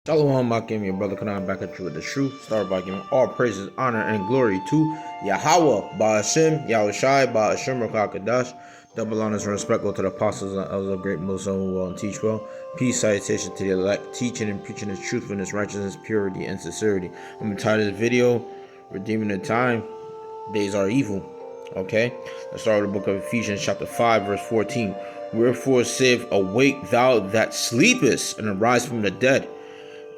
Shalom, Makim, your brother Kanan back at you with the truth. Start by giving all praises, honor, and glory to Yahweh, Ba'ashem, Yahushai, Ba'ashem, Rakakadash. Double honors and respect go to the apostles and elders of great Muslim who well and teach well. Peace, salutation to the elect, teaching and preaching the truthfulness, righteousness, purity, and sincerity. I'm tired of this video, redeeming the time. Days are evil. Okay? Let's start with the book of Ephesians, chapter 5, verse 14. Wherefore saith, awake thou that sleepest, and arise from the dead,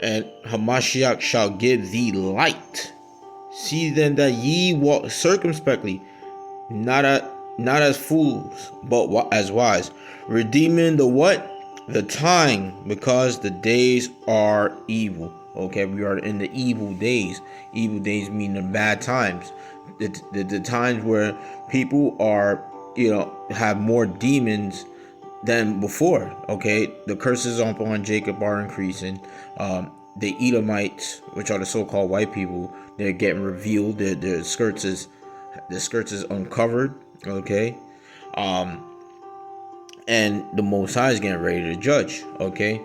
and Hamashiach shall give thee light. See then that ye walk circumspectly, not as fools, but as wise, redeeming the what? The time, because the days are evil. Okay, we are in the evil days. Evil days mean the bad times. The times where people are, have more demons than before. Okay, the curses upon Jacob are increasing. The Edomites, which are the so-called white people, they're getting revealed. Their skirts is uncovered. Okay, and the Most High is getting ready to judge. Okay,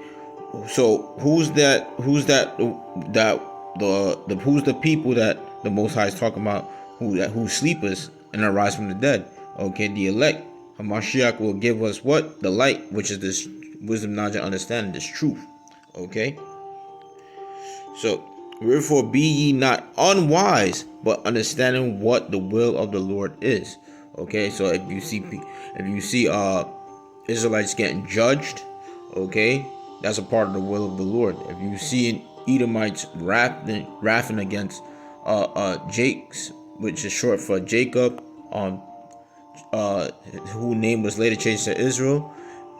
so who's the people that the Most High is talking about? Who sleepers and arise from the dead? Okay, the elect. Hamashiach will give us what? The light, which is this wisdom, knowledge, and understanding, this truth. Okay. So, wherefore be ye not unwise, but understanding what the will of the Lord is. Okay. So if you see Israelites getting judged, okay, that's a part of the will of the Lord. If you see Edomites wrathing against Jakes, which is short for Jacob, whose name was later changed to Israel,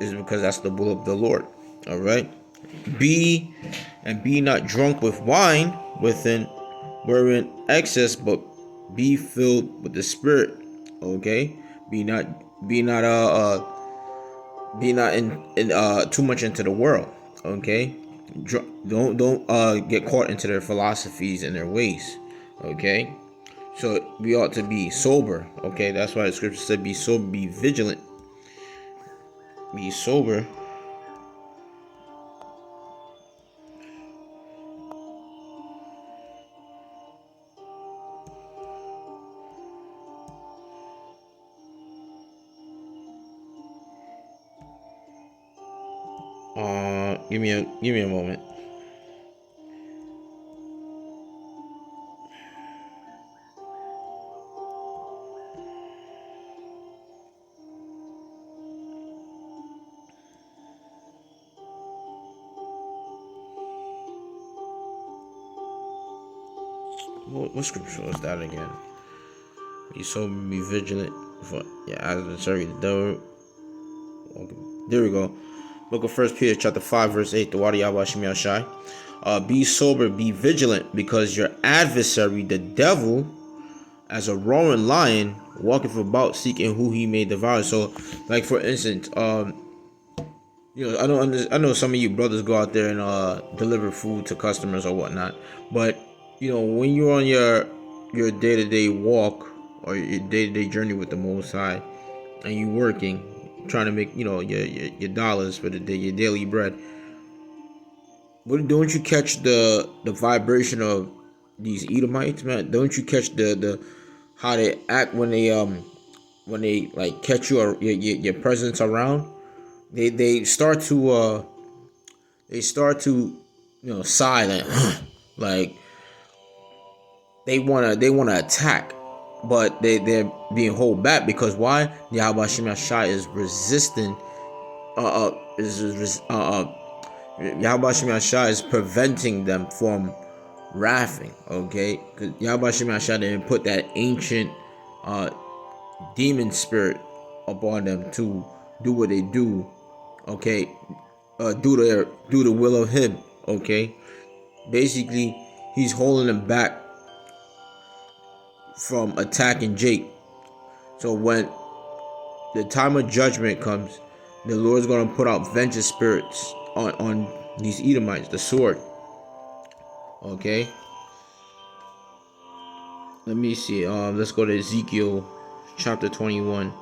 is because that's the will of the Lord. All right. Be not drunk with wine, wherein excess, but be filled with the Spirit. Okay. Be not in too much into the world. Okay. Don't get caught into their philosophies and their ways. Okay. So we ought to be sober. Okay, that's why the scripture said, be sober, be vigilant. Be sober. Give me a moment. What scripture was that again? Be sober, be vigilant. For adversary, the devil. Okay. There we go. Book of 1 Peter, chapter 5, verse 8. The water Yahweh Shem Yahshai. Be sober, be vigilant, because your adversary, the devil, as a roaring lion, walketh about seeking who he may devour. So, like for instance, I know some of you brothers go out there and deliver food to customers or whatnot, but when you're on your day-to-day walk or your day-to-day journey with the Most High, and you working, trying to make your dollars for the day, your daily bread. Don't you catch the vibration of these Edomites, man? Don't you catch the how they act when they like catch your presence around? They start to sigh like they wanna attack, but they're being held back because why? Yahweh Shem Shai is resisting. Yahweh Shem Shai is preventing them from wrathing. Okay, because Yahweh Shem Shai didn't put that ancient demon spirit upon them to do what they do. Okay, do the will of Him. Okay, basically He's holding them back from attacking Jake. So when the time of judgment comes, the Lord's going to put out vengeance spirits on these Edomites, the sword. Okay. Let me see. Let's go to Ezekiel chapter 21.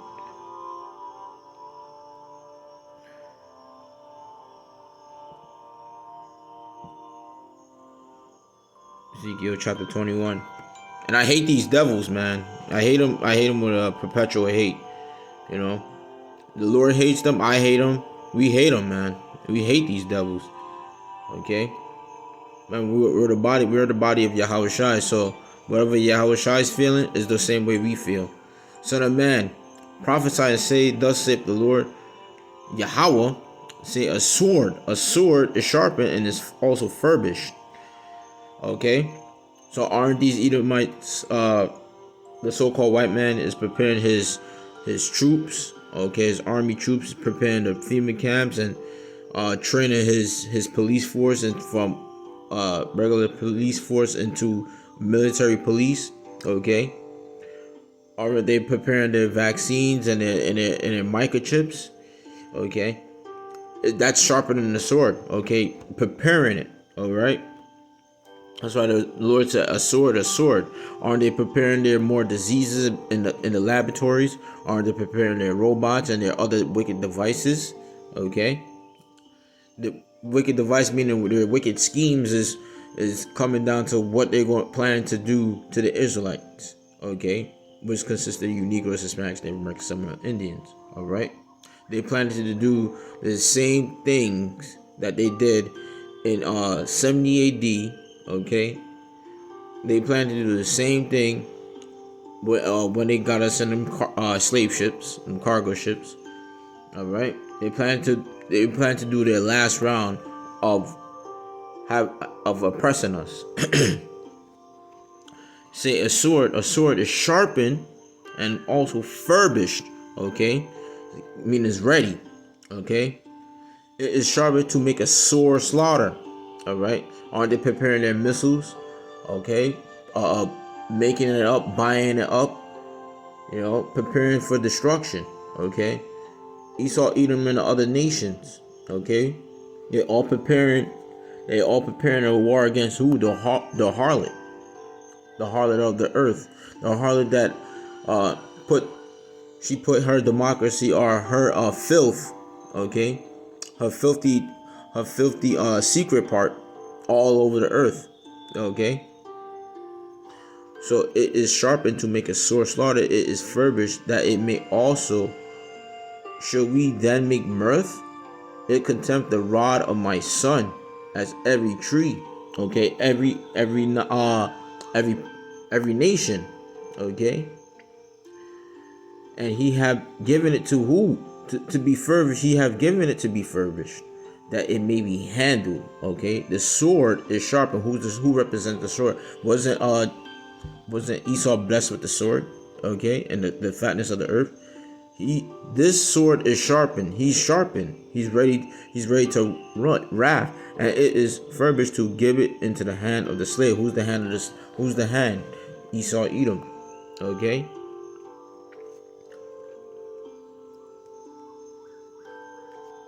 Ezekiel chapter 21. And I hate these devils, man. I hate them. I hate them with a perpetual hate. You know, the Lord hates them. I hate them. We hate them, man. We hate these devils. Okay, man. We're the body. We're the body of Yahweh Shai. So whatever Yahweh Shai is feeling is the same way we feel. Son of man, prophesy and say, "Thus saith the Lord Yahweh." Say a sword. A sword is sharpened and is also furbished. Okay, so aren't these Edomites? The so-called white man is preparing his troops. Okay, his army troops, preparing the FEMA camps and training his police force and from regular police force into military police. Okay, are they preparing their vaccines and their microchips? Okay, that's sharpening the sword. Okay, preparing it. All right. That's why the Lord said, "A sword, a sword." Aren't they preparing their more diseases in the laboratories? Aren't they preparing their robots and their other wicked devices? Okay, the wicked device meaning their wicked schemes is coming down to what they're planning to do to the Israelites. Okay, which consists of Negroes, Hispanics, Native Americans, some Indians. All right, they planning to do the same things that they did in 70 AD. Okay, they plan to do the same thing when they got us in them slave ships and cargo ships. All right, they plan to do their last round of oppressing us. Say a sword is sharpened and also furbished. Okay, meaning it's ready. Okay, it is sharpened to make a sore slaughter. All right, aren't they preparing their missiles? Okay, making it up, buying it up, preparing for destruction. Okay, Esau, Edom, and the other nations. Okay, they're all preparing a war against who? The harlot of the earth, the harlot that put her democracy or her filth. Okay, her filthy secret part all over the earth. Okay, so it is sharpened to make a sore slaughter. It is furbished that it may also. Shall we then make mirth? It contempt the rod of my son as every tree. Okay, every nation. Okay, and he have given it to who? To be furbished. He have given it to be furbished, that it may be handled. Okay, the sword is sharpened. Who represents the sword? Wasn't Esau blessed with the sword? Okay, and the fatness of the earth. This sword is sharpened. He's sharpened. He's ready to run wrath, and it is furbished to give it into the hand of the slave. Who's the hand of this? Who's the hand? Esau, Edom. Okay.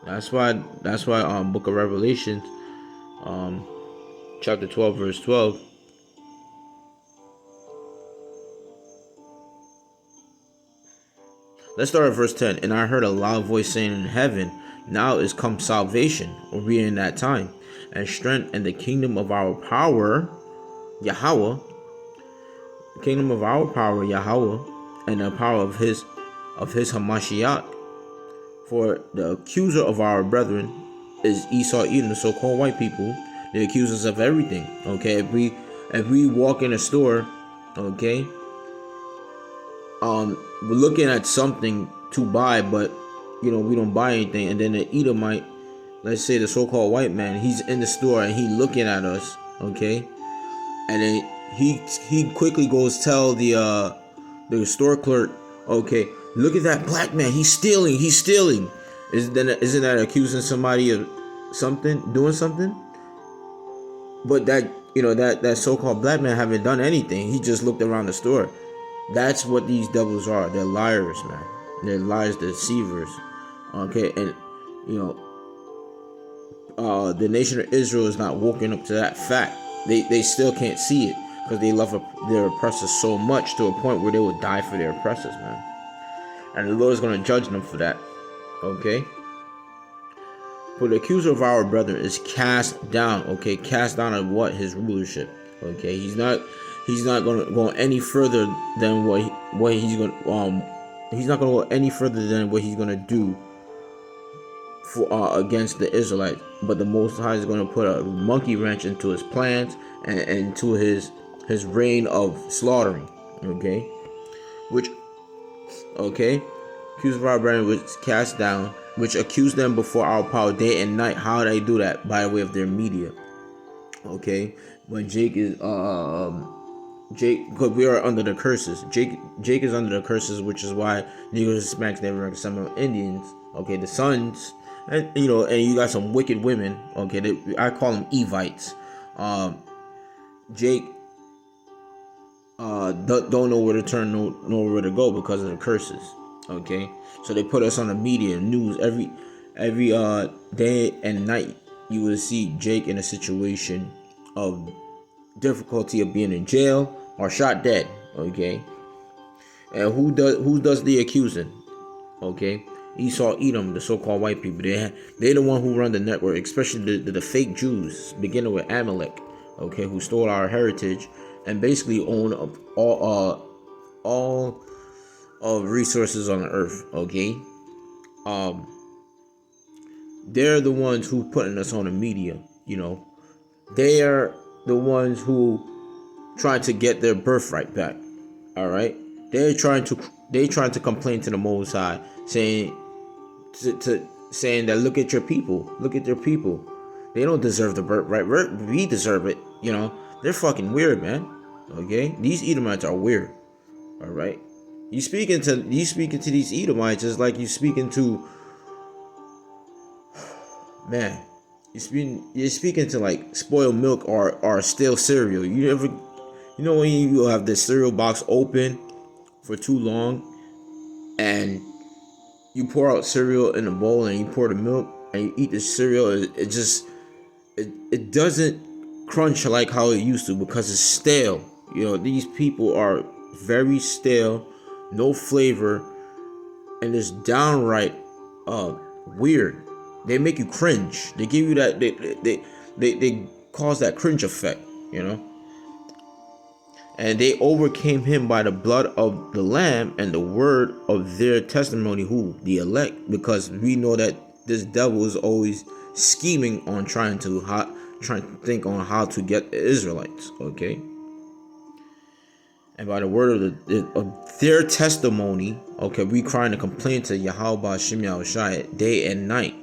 That's why Book of Revelation, chapter 12, verse 12. Let's start at verse 10. And I heard a loud voice saying in heaven, now is come salvation, or we in that time, and strength, and the kingdom of our power, Yahweh, the kingdom of our power, Yahweh, and the power of his Hamashiach. For the accuser of our brethren is Esau, Edom, the so-called white people. They accuse us of everything. Okay, if we walk in a store, okay, we're looking at something to buy, but we don't buy anything, and then the Edomite, let's say the so-called white man, he's in the store and he looking at us, okay, and then he quickly goes tell the store clerk, okay, look at that black man, he's stealing. Isn't that accusing somebody of doing something? But that so-called black man haven't done anything. He just looked around the store. That's what these devils are. They're liars, man. They're liars, deceivers. Okay, and the nation of Israel is not woken up to that fact. They still can't see it because they love their oppressors so much to a point where they will die for their oppressors, man. And the Lord is going to judge them for that. Okay. For the accuser of our brethren is cast down. Okay, cast down of what? His rulership. Okay, he's not going to go any further than what he's going he's not going to go any further than what he's going to do for against the Israelites. But the Most High is going to put a monkey wrench into his plans and into his reign of slaughtering. Okay, which accused of our brethren was cast down, which accused them before our power day and night. How do they do that? By way of their media. Okay, when Jake is because we are under the curses. Jake is under the curses, which is why Negroes, Hispanics, Native Americans, Seminole Indians, okay, the sons, and you got some wicked women. Okay, I call them Evites. Jake don't know where to turn, know where to go because of the curses. Okay, so they put us on the media news every day and night. You will see Jake in a situation of difficulty of being in jail or shot dead. Okay, and who does the accusing? Okay, Esau, Edom, the so-called white people. They're the one who run the network, especially the fake Jews, beginning with Amalek. Okay, who stole our heritage and basically own all of resources on the earth. Okay, they're the ones who putting us on the media. They are the ones who trying to get their birthright back. All right, they're trying to complain to the Most High, saying saying that look at your people, they don't deserve the birthright. We deserve it. They're fucking weird, man. Okay, these Edomites are weird. All right, you speaking to these Edomites is like you speaking to, man. You're speaking to like spoiled milk or stale cereal. When you have the cereal box open for too long, and you pour out cereal in a bowl and you pour the milk and you eat the cereal, it doesn't crunch like how it used to because it's stale. These people are very stale, no flavor, and it's downright weird. They make you cringe. They give you that they cause that cringe effect, And they overcame him by the blood of the Lamb and the word of their testimony, who? The elect. Because we know that this devil is always scheming on trying to think on how to get the Israelites, okay? And by the word of their testimony, okay, we crying to complain to Yahweh Hashem Yahushua day and night.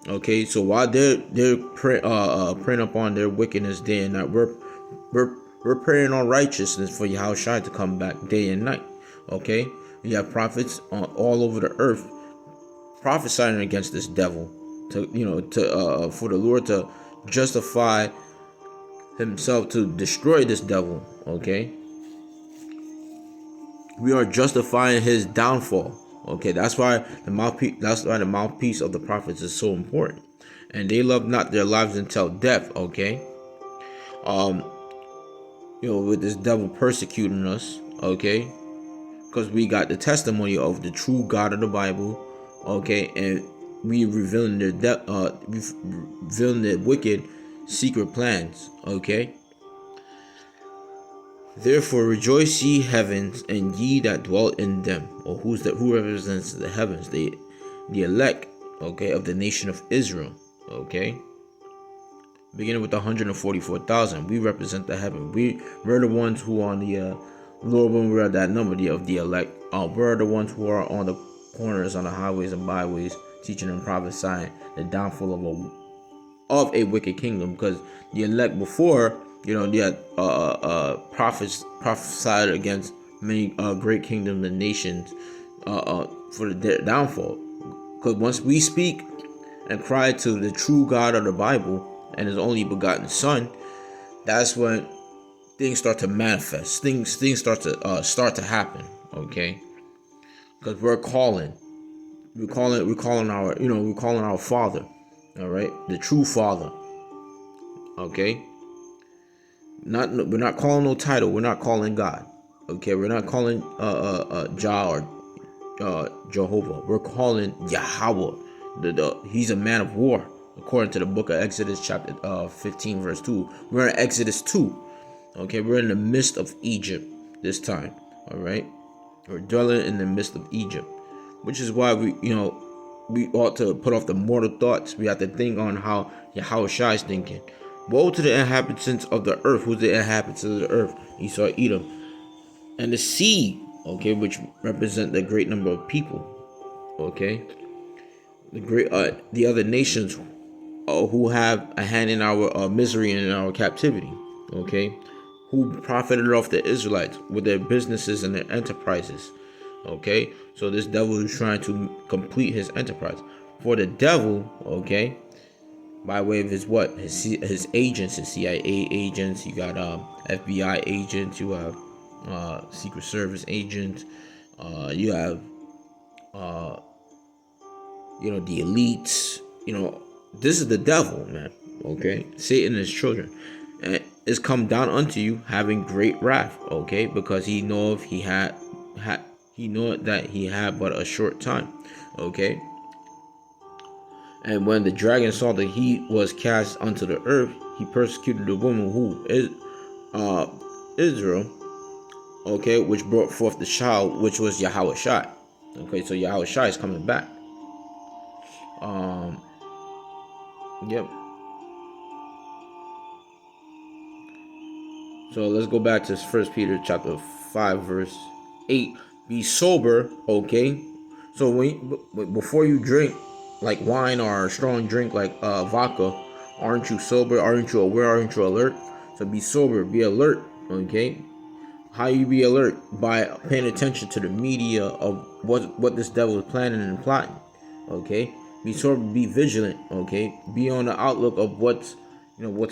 Okay, so while they're praying upon their wickedness day and night, we're praying on righteousness for Yahushua to come back day and night. Okay, we have prophets all over the earth prophesying against this devil for the Lord to justify himself to destroy this devil. Okay, we are justifying his downfall. Okay, that's why the mouthpiece of the prophets is so important. And they love not their lives until death. Okay, with this devil persecuting us. Okay, because we got the testimony of the true God of the Bible. Okay, and we revealing their wicked secret plans. Okay. Therefore rejoice ye heavens, and ye that dwell in them. Or who represents the heavens? The elect, okay, of the nation of Israel. Okay. Beginning with 144,000. We represent the heaven. We're the ones who are on the Lord, when we're at that number of the elect. We're the ones who are on the corners, on the highways and byways, teaching and prophesying the downfall of a wicked kingdom. Because the elect before, the prophets prophesied against many great kingdoms and nations for their downfall. Because once we speak and cry to the true God of the Bible and His only begotten Son, that's when things start to manifest. Things start to happen. Okay, because we're calling our Father. All right, the true Father. Okay. We're not calling no title. We're not calling God. Okay, we're not calling Jah or Jehovah. We're calling Yahweh. He's a man of war, according to the book of Exodus chapter 15 verse 2. We're in Exodus 2. Okay, we're in the midst of Egypt this time. All right, we're dwelling in the midst of Egypt, which is why we ought to put off the mortal thoughts. We have to think on how Yahushua is thinking. Woe to the inhabitants of the earth. Who's the inhabitants of the earth? Esau, Edom, and the sea. Okay, which represent the great number of people. Okay, the other nations who have a hand in our misery and in our captivity. Okay, who profited off the Israelites with their businesses and their enterprises. Okay, so this devil is trying to complete his enterprise. For the devil, okay, by way of his what? His agents, his CIA agents. You got FBI agents. You have Secret Service agents. You have the elites. This is the devil, man. Okay, Satan and his children, and is come down unto you having great wrath. Okay, because he knoweth he knoweth that he had but a short time. Okay. And when the dragon saw that he was cast unto the earth, he persecuted the woman who is Israel, okay, which brought forth the child, which was Yahushua. Okay, so Yahushua is coming back. Yep. So let's go back to 1 Peter chapter 5, verse 8. Be sober, okay? So before you drink like wine or a strong drink like vodka, aren't you sober? Aren't you aware? Aren't you alert? So be sober, be alert, okay? How you be alert? By paying attention to the media of what this devil is planning and plotting, okay? Be sober, be vigilant, okay? Be on the outlook of what's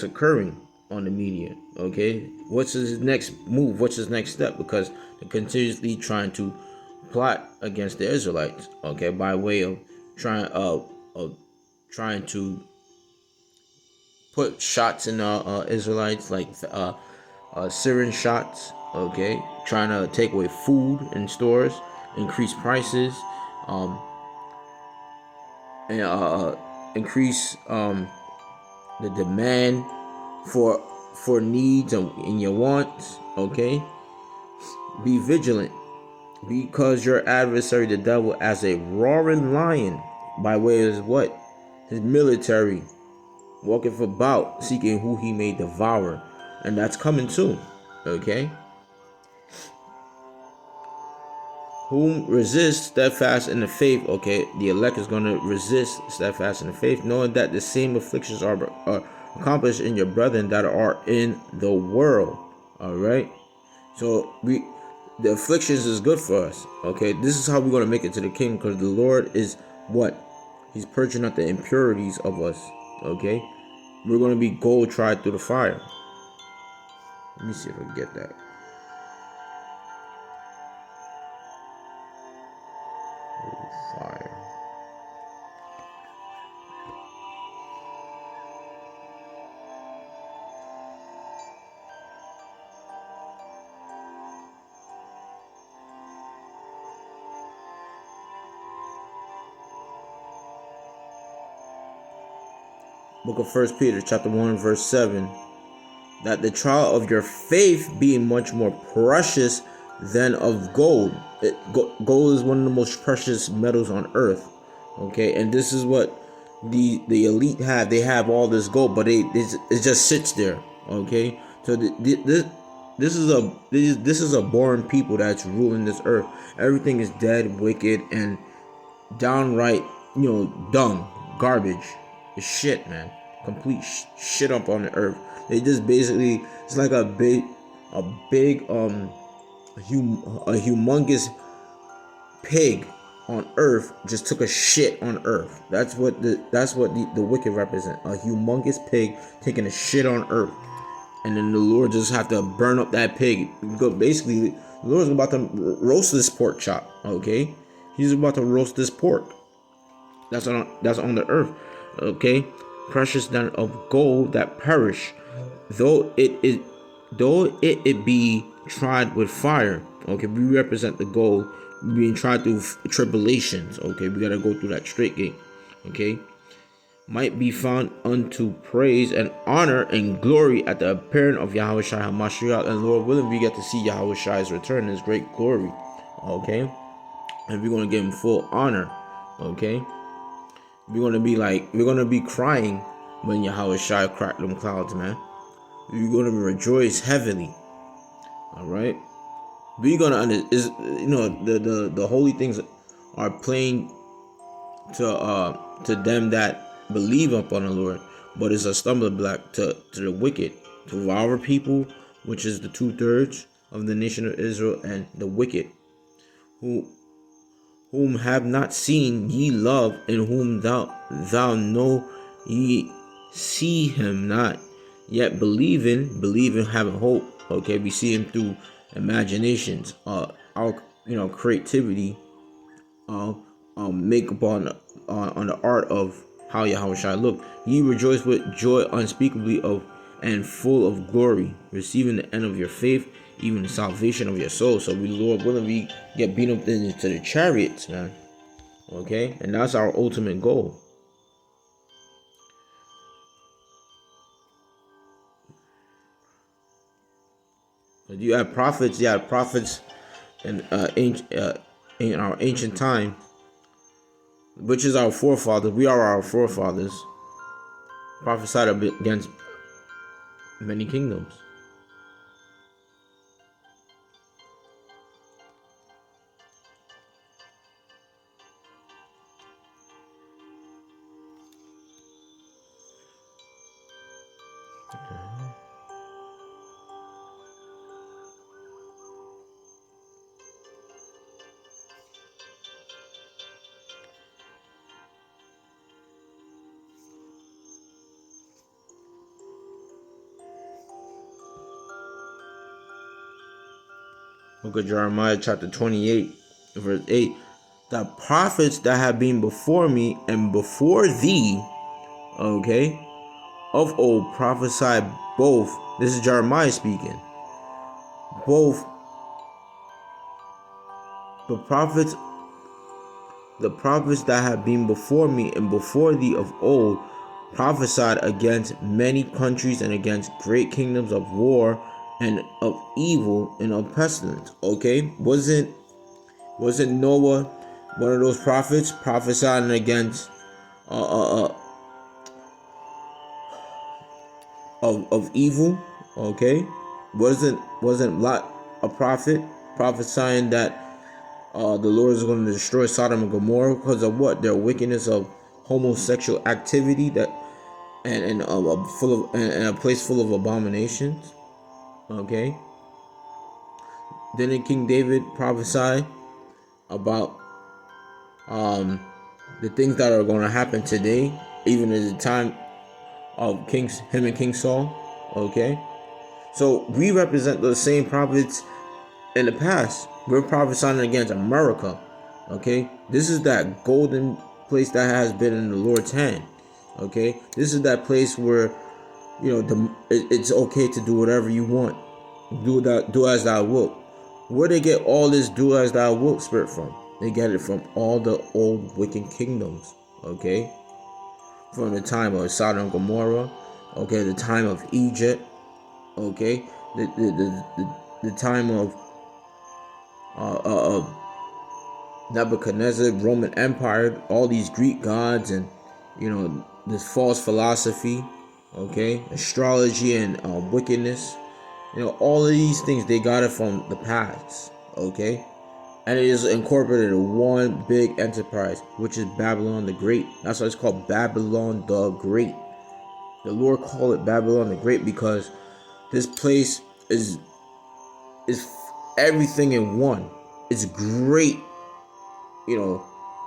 occurring on the media, okay? What's his next move? What's his next step? Because they're continuously trying to plot against the Israelites, okay, by way of trying to put shots in Israelites, like Syrian shots, okay, trying to take away food in stores, increase prices, and increase the demand for needs and your wants, okay? Be vigilant, because your adversary the devil, as a roaring lion, by way of his military, walketh about seeking who he may devour, and that's coming soon, okay? Whom resist steadfast in the faith, okay? The elect is going to resist steadfast in the faith, knowing that the same afflictions are accomplished in your brethren that are in the world. All right, so the afflictions is good for us, okay? This is how we're going to make it to the kingdom, because the Lord is he's purging out the impurities of us, okay? We're going to be gold tried through the fire. Let me see if I can get that. Fire. Book of 1 Peter chapter 1 verse 7, that the trial of your faith being much more precious than of gold. Gold is one of the most precious metals on earth, okay? And this is what the elite have. They have all this gold, but it just sits there, okay? So this is a boring people that's ruling this earth. Everything is dead, wicked, and downright, dung, garbage. It's shit, man. Complete shit up on the earth. They just basically, it's like a humongous pig on earth just took a shit on earth. That's what the wicked represent. A humongous pig taking a shit on earth. And then the Lord just have to burn up that pig. Basically, the Lord's about to roast this pork chop, okay? He's about to roast this pork. That's on the earth, okay? Precious than of gold that perish, though it be tried with fire. Okay, we represent the gold being tried through tribulations. Okay, we gotta go through that straight gate. Okay, might be found unto praise and honor and glory at the appearing of Yahweh Shai HaMashiach. And Lord willing, we get to see Yahweh Shai's return, his great glory. Okay? And we're going to give him full honor. Okay? We're going to be crying when Yahweh Shai crack them clouds, man. We're going to rejoice heavily. Alright? We're going to, the holy things are plain to them that believe upon the Lord, but it's a stumbling block to the wicked, to our people, which is the 2/3 of the nation of Israel, and the wicked, whom have not seen ye love, and whom thou know ye see him not, yet believing having hope. Okay, we see him through imaginations, our creativity, make upon on the art of how Yahweh Shai look. Ye rejoice with joy unspeakably of and full of glory, receiving the end of your faith, even the salvation of your soul. So we, Lord willing, we get beat up into the chariots, man. Okay, and that's our ultimate goal. But you have prophets, in our ancient time, which is our forefathers. We are our forefathers. Prophesied against many kingdoms. Book of Jeremiah chapter 28 verse 8. The prophets that have been before me and before thee, okay, of old prophesied both. This is Jeremiah speaking. Both the prophets that have been before me and before thee of old prophesied against many countries and against great kingdoms of war and of evil and of pestilence. Okay, wasn't Noah one of those prophets prophesying against of evil? Okay, wasn't Lot a prophet prophesying that the Lord is going to destroy Sodom and Gomorrah because of what? Their wickedness of homosexual activity, that and a place full of abominations. Okay. Didn't King David prophesy about the things that are going to happen today, even at the time of him and King Saul? Okay. So we represent the same prophets in the past. We're prophesying against America. Okay. This is that golden place that has been in the Lord's hand. Okay. This is that place where, it's okay to do whatever you want. Do as thou wilt. Where they get all this do as thou wilt spirit from? They get it from all the old wicked kingdoms. Okay. From the time of Sodom and Gomorrah. Okay. The time of Egypt. Okay. The time of Nebuchadnezzar, Roman Empire, all these Greek gods, and this false philosophy, okay, astrology and wickedness, all of these things, they got it from the past, okay, and it is incorporated in one big enterprise, which is Babylon the Great. That's why it's called Babylon the Great. The Lord called it Babylon the Great because this place is everything in one. It's great,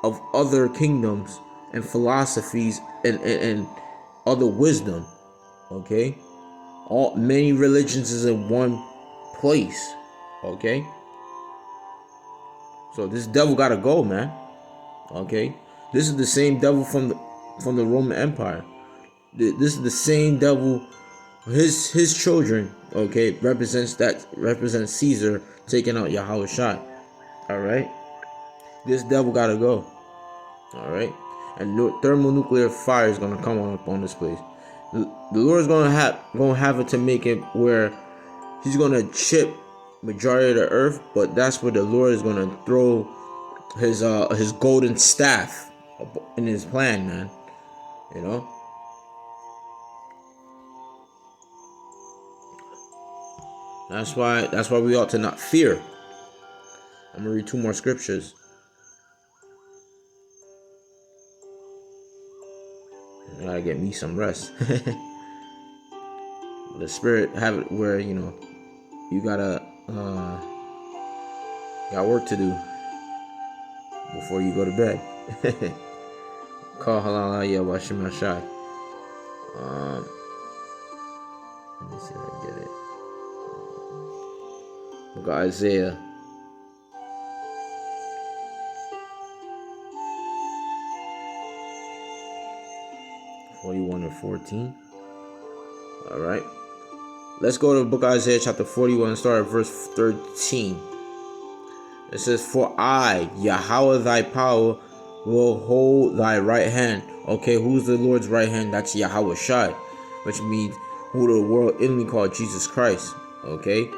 of other kingdoms and philosophies and other wisdom. Okay, many religions is in one place. Okay, so this devil gotta go, man. Okay, this is the same devil from the Roman Empire. This is the same devil. His children, okay, represents Caesar taking out Yahweh Shai. All right, this devil gotta go. All right, and thermonuclear fire is gonna come on this place. The Lord is gonna have it to make it where He's gonna chip majority of the earth, but that's where the Lord is gonna throw his golden staff in His plan, man. You know. That's why we ought to not fear. I'm gonna read 2 more scriptures. I gotta get me some rest. The Spirit have it where, you know, you got work to do before you go to bed. Call halal Yahweh Shai. Let me see if I get it. Book of Isaiah. (41 and 14). All right. Let's go to the book of Isaiah chapter 41 and start at verse 13. It says, "For I, Yahweh thy power, will hold thy right hand." Okay, who's the Lord's right hand? That's Yahweh Shai, which means who the world inly called Jesus Christ. Okay.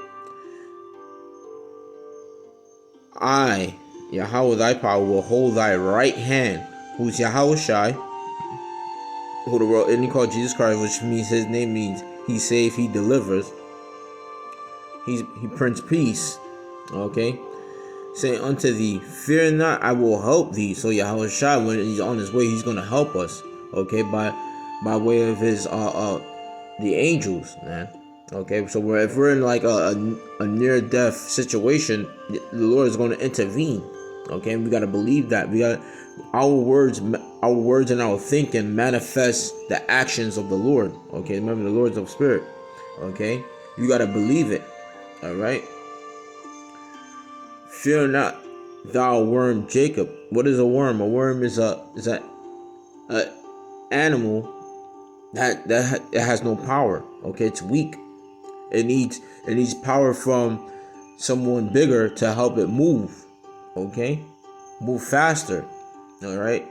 I, Yahweh thy power, will hold thy right hand. Who's Yahweh Shai? Who the world inly called Jesus Christ, which means His name means He saves, He delivers. He Prince Peace. Okay. Saying unto thee, fear not, I will help thee. So Yahweh Shai, when He's on His way, He's gonna help us. Okay, by way of His the angels, man. Okay, so if we're in like a near death situation, the Lord is going to intervene. Okay, we got to believe that. We got our words and our thinking manifest the actions of the Lord. Okay, remember the Lord's of Spirit. Okay, you got to believe it. All right. Fear not, thou worm Jacob. What is a worm? A worm is a animal that has no power. Okay, it's weak. It needs power from someone bigger to help it move. Okay, move faster. All right.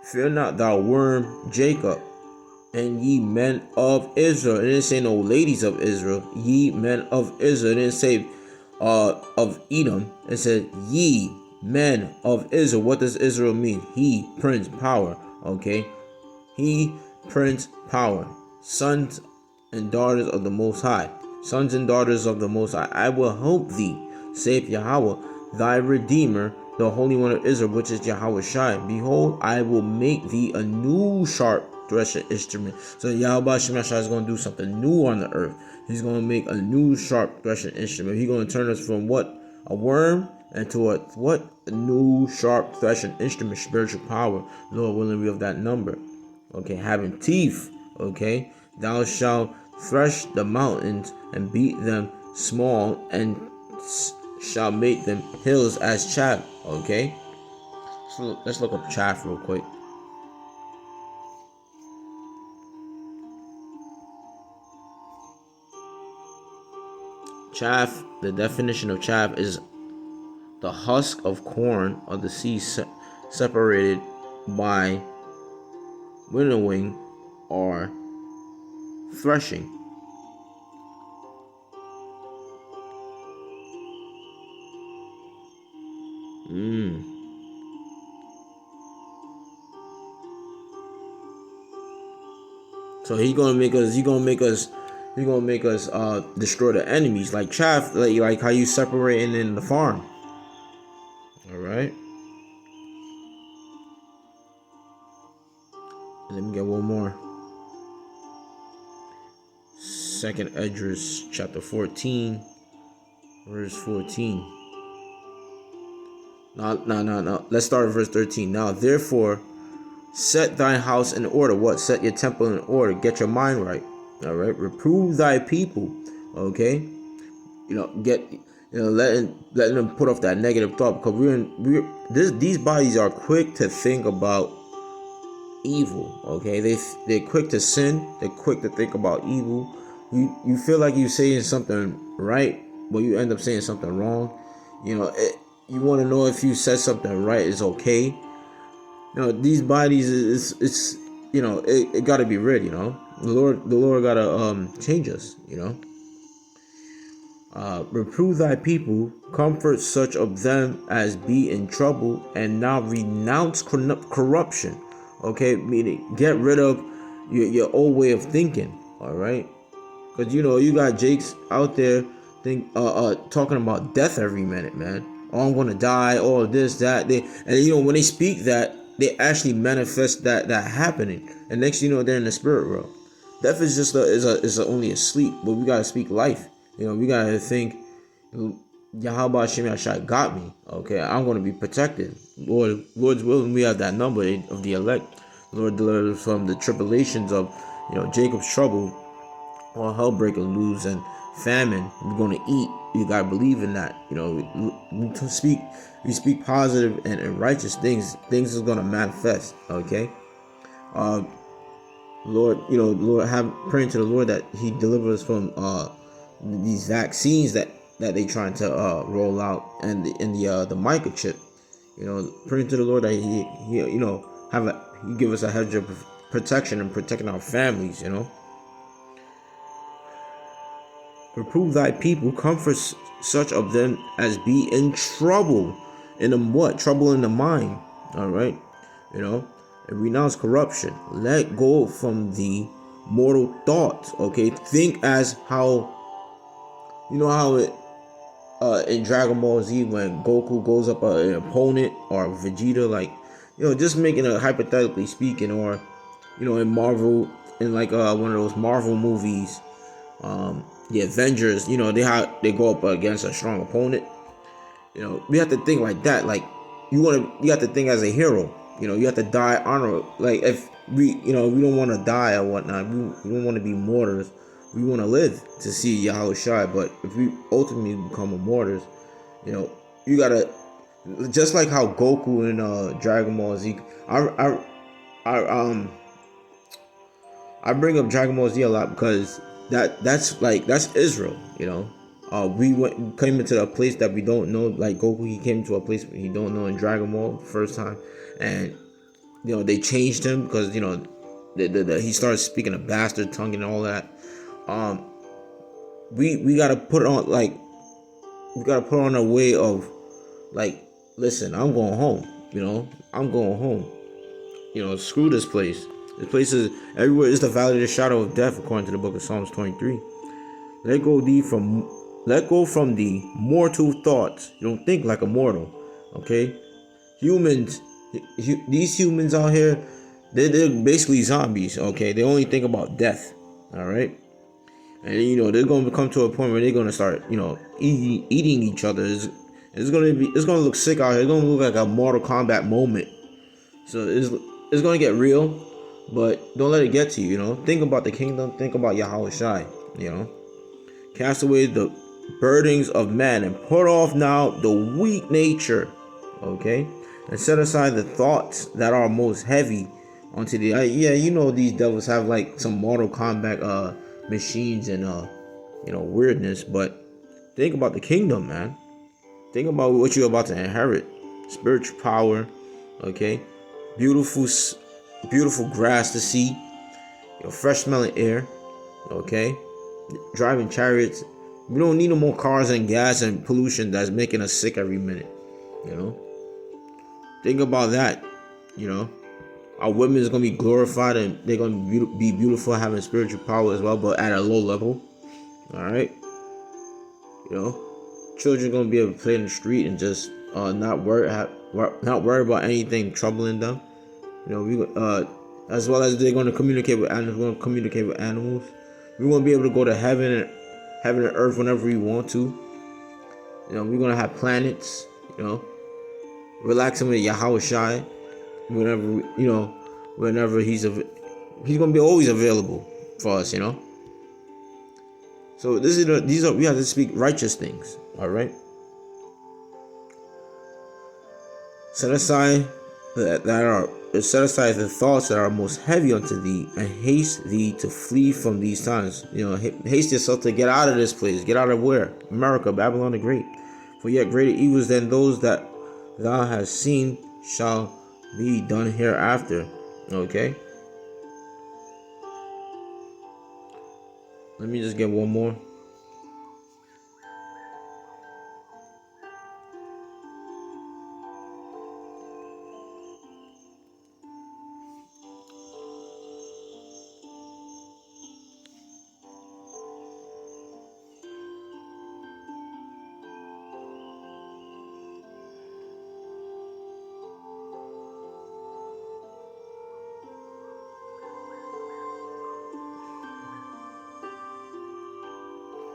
Fear not, thou worm Jacob, and ye men of Israel. It didn't say no ladies of Israel. Ye men of Israel. It didn't say of Edom. It said ye men of Israel. What does Israel mean? He, Prince, power. Okay, He, Prince, power. Sons and daughters of the Most High. Sons and daughters of the Most High. I will help thee, saith Yahweh, thy Redeemer, the Holy One of Israel, which is Yahweh Shai. Behold, I will make thee a new sharp threshing instrument. So Yahweh Shai is going to do something new on the earth. He's going to make a new sharp threshing instrument. He's going to turn us from what? A worm into a what? A new sharp threshing instrument, spiritual power. Lord willing, we have that number. Okay, having teeth. Okay, thou shalt thresh the mountains and beat them small, and shall make them hills as chaff. Okay, so let's look up chaff real quick. Chaff, the definition of chaff is the husk of corn of the seed separated by winnowing or threshing. So He's gonna make us destroy the enemies, like chaff, like how you separating in the farm. All right. Let me get one more. 2nd Esdras chapter 14, verse 14. No. Let's start at verse 13. Now, therefore, set thine house in order. What? Set your temple in order. Get your mind right. All right. Reprove thy people. Okay. Letting them put off that negative thought, because these bodies are quick to think about evil. Okay. They're quick to sin. They're quick to think about evil. You feel like you're saying something right, but you end up saying something wrong. You want to know if you said something right is okay. these bodies it's it got to be rid. The Lord gotta change us. Reprove thy people, comfort such of them as be in trouble, and now renounce corruption. Okay, meaning get rid of your old way of thinking. All right, because you got Jakes out there talking about death every minute, man. Oh, I'm gonna die. All this, that. And when they speak that, they actually manifest that happening. And next, they're in the spirit realm. Death is just only a sleep, but we gotta speak life. We gotta think. Yahweh Shem Yashai got me. Okay, I'm gonna be protected. Lord's willing, we have that number of the elect. Lord delivered us from the tribulations of Jacob's trouble, or hell breaking loose and famine. We're gonna eat. You gotta believe in that. We speak positive and righteous things. Things is gonna manifest. Okay. Lord, have praying to the Lord that He delivers us from these vaccines that they trying to roll out, and the microchip. Praying to the Lord that He He give us a hedge of protection and protecting our families. Reprove thy people, comfort such of them as be in trouble. In the what? Trouble in the mind. All right. And renounce corruption. Let go from the mortal thoughts. Okay. Think as how, how it in Dragon Ball Z, when Goku goes up an opponent, or Vegeta, like, just making a hypothetically speaking, or in Marvel, in like one of those Marvel movies, the Avengers, they go up against a strong opponent. We have to think like that. Like, you have to think as a hero. You have to die honor. Like, if we don't want to die or whatnot. We don't want to be martyrs. We want to live to see Yahweh Shai. But if we ultimately become martyrs, you gotta, just like how Goku in Dragon Ball Z. I bring up Dragon Ball Z a lot because that's Israel. Came into a place that we don't know. Like Goku, he came to a place he don't know in Dragon Ball the first time, and they changed him because he started speaking a bastard tongue and all that. We gotta put on a way of, like, listen, I'm going home. I'm going home. Screw this place. This place is everywhere. Is the valley of the shadow of death, according to the book of Psalms 23. Let go from the mortal thoughts. You don't think like a mortal. Okay, these humans out here, they're basically zombies. Okay, they only think about death. All right. And they're going to come to a point where they're going to start eating each other. It's going to look sick out here. It's going to look like a Mortal Kombat moment. So it's going to get real, but don't let it get to you. Think about the kingdom. Think about Yahweh Shai. Cast away the burdens of man and put off now the weak nature. Okay, and set aside the thoughts that are most heavy onto the these devils have like some Mortal Kombat machines and weirdness, but think about the kingdom, man. Think about what you're about to inherit. Spiritual power. Okay, beautiful grass to see, fresh smelling air. Okay, driving chariots. We don't need no more cars and gas and pollution that's making us sick every minute. Think about that. Our women is gonna be glorified and they're gonna be beautiful, having spiritual power as well, but at a low level. All right. Children gonna be able to play in the street and just not worry about anything troubling them. As well as they're gonna communicate with animals. We're gonna communicate with animals. We're gonna be able to go to heaven and earth whenever we want to. We're gonna have planets. Relaxing with Yahweh Shai. Whenever he's gonna be always available for us. So we have to speak righteous things. All right. Set aside the thoughts that are most heavy unto thee, and haste thee to flee from these times. Haste yourself to get out of this place. Get out of where? America, Babylon the Great. For yet greater evils than those that thou hast seen shall be done hereafter. Okay. Let me just get one more.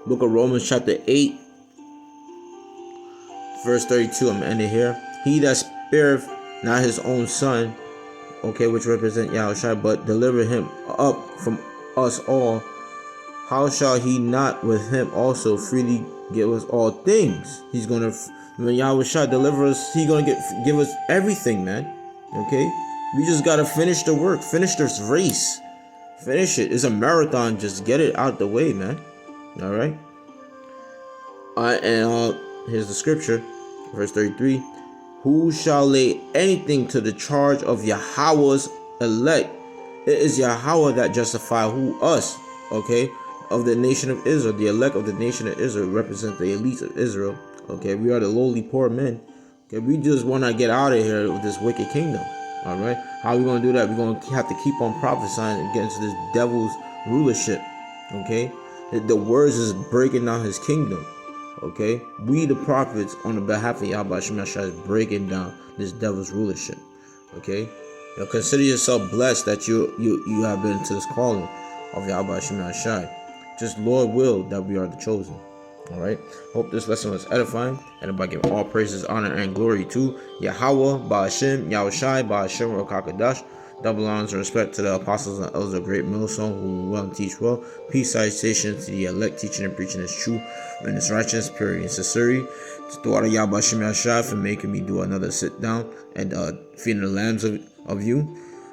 Book of Romans chapter 8, verse 32. I'm ending here. He that spareth not his own son, okay, which represent Yahushua, but deliver him up from us all, how shall he not with him also freely give us all things? He's gonna, when Yahushua deliver us, he's gonna give us everything, man. Okay, we just gotta finish the work, finish this race, finish it. It's a marathon. Just get it out the way, man. All right. And here's the scripture, verse 33. Who shall lay anything to the charge of Yahweh's elect? It is Yahweh that justify who? Us. Okay. Of the nation of Israel. The elect of the nation of Israel represent the elite of Israel. Okay. We are the lowly poor men. Okay. We just want to get out of here with this wicked kingdom. All right. How are we going to do that? We're going to have to keep on prophesying against this devil's rulership. Okay. The words is breaking down his kingdom. Okay, we the prophets on the behalf of Yahweh Shemashah is breaking down this devil's rulership. Okay, now consider yourself blessed that you have been to this calling of Yahweh Shemashah. Just Lord will that we are the chosen. All right. Hope this lesson was edifying, and if I give all praises, honor, and glory to Yahweh, Ba'ashem, Yahushai, Ba'ashem, Rokakadash. Double honors and respect to the apostles and elders of Great Millstone who will and teach well. Peace, salutation to the elect, teaching and preaching is true and it's righteous, purity and sincerity. To Dwada Yahweh Shem Yahshua for making me do another sit down and feeding the lambs of you.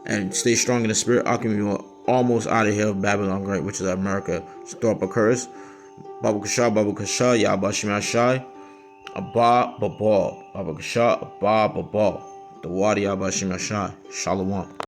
And stay strong in the spirit. I can be almost out of here of Babylon Great, which is America. Store up a curse. Babu Kasha, Yahweh Shem Yahshua. Abba Babal. Babu Kasha, Abba Babal. The Wadi Yahweh Shem Yahshua. Shalom.